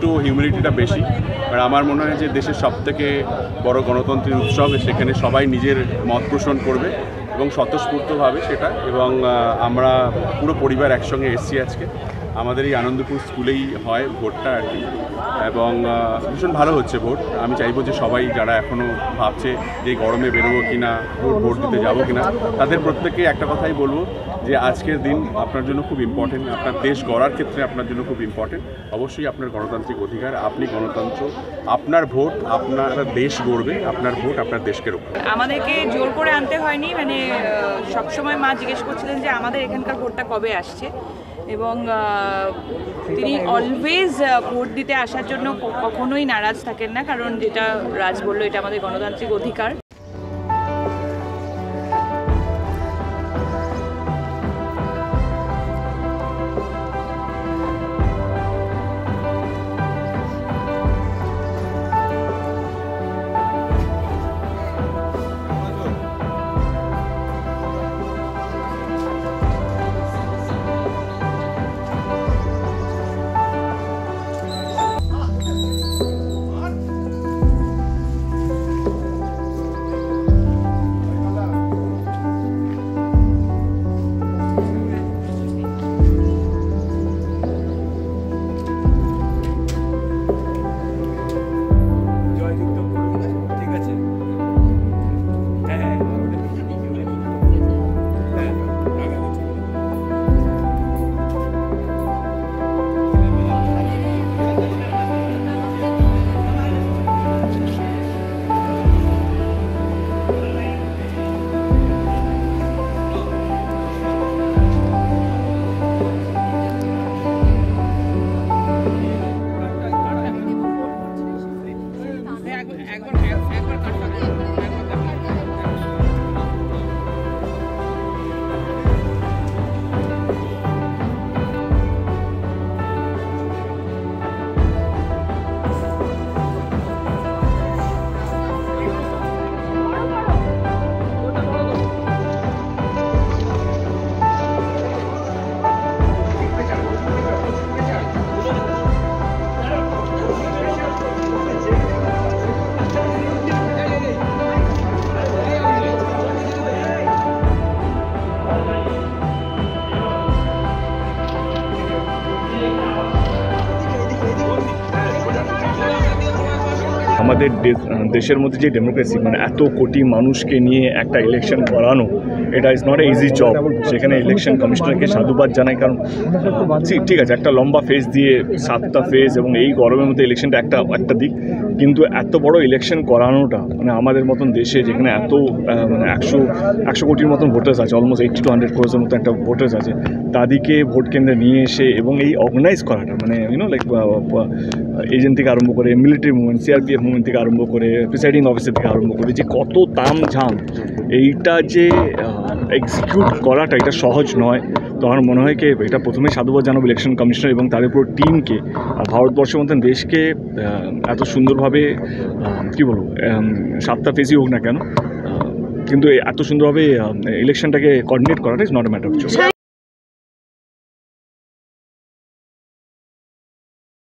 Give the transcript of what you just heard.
একটু হিউমিলিটিটা বেশি। আর আমার মনে হয় যে দেশের সবথেকে বড় গণতন্ত্রের উৎসব, সেখানে সবাই নিজের মত পোষণ করবে এবং স্বতঃস্ফূর্তভাবে সেটা। এবং আমরা পুরো পরিবার একসঙ্গে এসেছি আজকে। আমাদের এই আনন্দপুর স্কুলেই হয় ভোটটা আর কি, এবং ভীষণ ভালো হচ্ছে ভোট। আমি চাইবো যে সবাই যারা এখনও ভাবছে যে গরমে বেরোবো কিনা, ভোট দিতে যাবো কিনা, তাদের প্রত্যেককে একটা কথাই বলবো যে আজকের দিন আপনার জন্য খুব ইম্পর্টেন্ট, আপনার দেশ গড়ার ক্ষেত্রে আপনার জন্য খুব ইম্পর্টেন্ট। অবশ্যই আপনার গণতান্ত্রিক অধিকার, আপনি গণতন্ত্র, আপনার ভোট আপনার দেশ গড়বে, আপনার ভোট আপনার দেশকে রক্ষা। আমাদেরকে জোর করে আনতে হয়নি, মানে সবসময় মা জিজ্ঞেস করছিলেন যে আমাদের এখানকার ভোটটা কবে আসছে, এবং তিনি অলওয়েজ ভোট দিতে আসার জন্য কখনোই নারাজ থাকেন না, কারণ যেটা রাজ বললো এটা আমাদের গণতান্ত্রিক অধিকার। আমাদের দেশের মধ্যে যে ডেমোক্রেসি, মানে এত কোটি মানুষকে নিয়ে একটা ইলেকশন করানো, এটা is not a easy job. সেখানে ইলেকশন কমিশনারকে সাধুবাদ জানাই, কারণ ঠিক আছে একটা লম্বা ফেজ দিয়ে 7টা ফেজ এবং এই গরমের মধ্যে ইলেকশনটা একটা দিক, কিন্তু এত বড় ইলেকশন করানোটা মানে আমাদের মতন দেশে যেখানে এত মানে 100 কোটির মতন ভোটার্স আছে, অলমোস্ট 80 to 100 crores মতো একটা ভোটার্স আছে, তাদেরকে ভোট কেন্দ্রে নিয়ে এসে এবং এই অর্গানাইজ করাটা, মানে লাইক এজেন্ট থেকে আরম্ভ করে মিলিটারি মুভমেন্ট, সিআরপিএফ মুভমেন্ট থেকে আরম্ভ করে প্রিসাইডিং অফিসার থেকে আরম্ভ করে যে কত তামঝাম, এইটা যে এক্সিকিউট করাটা এটা সহজ নয়। তো আমার মনে হয় কি এটা প্রথমে সাধুবাদ জানাবো ইলেকশন কমিশনার এবং তাদের পুরো টিমকে, ভারতবর্ষের মতন দেশকে এত সুন্দরভাবে কী বলবো 7টা ফেজই হোক না কেন, কিন্তু এত সুন্দরভাবে ইলেকশনটাকে কোঅর্ডিনেট করাটা is not a matter of choice.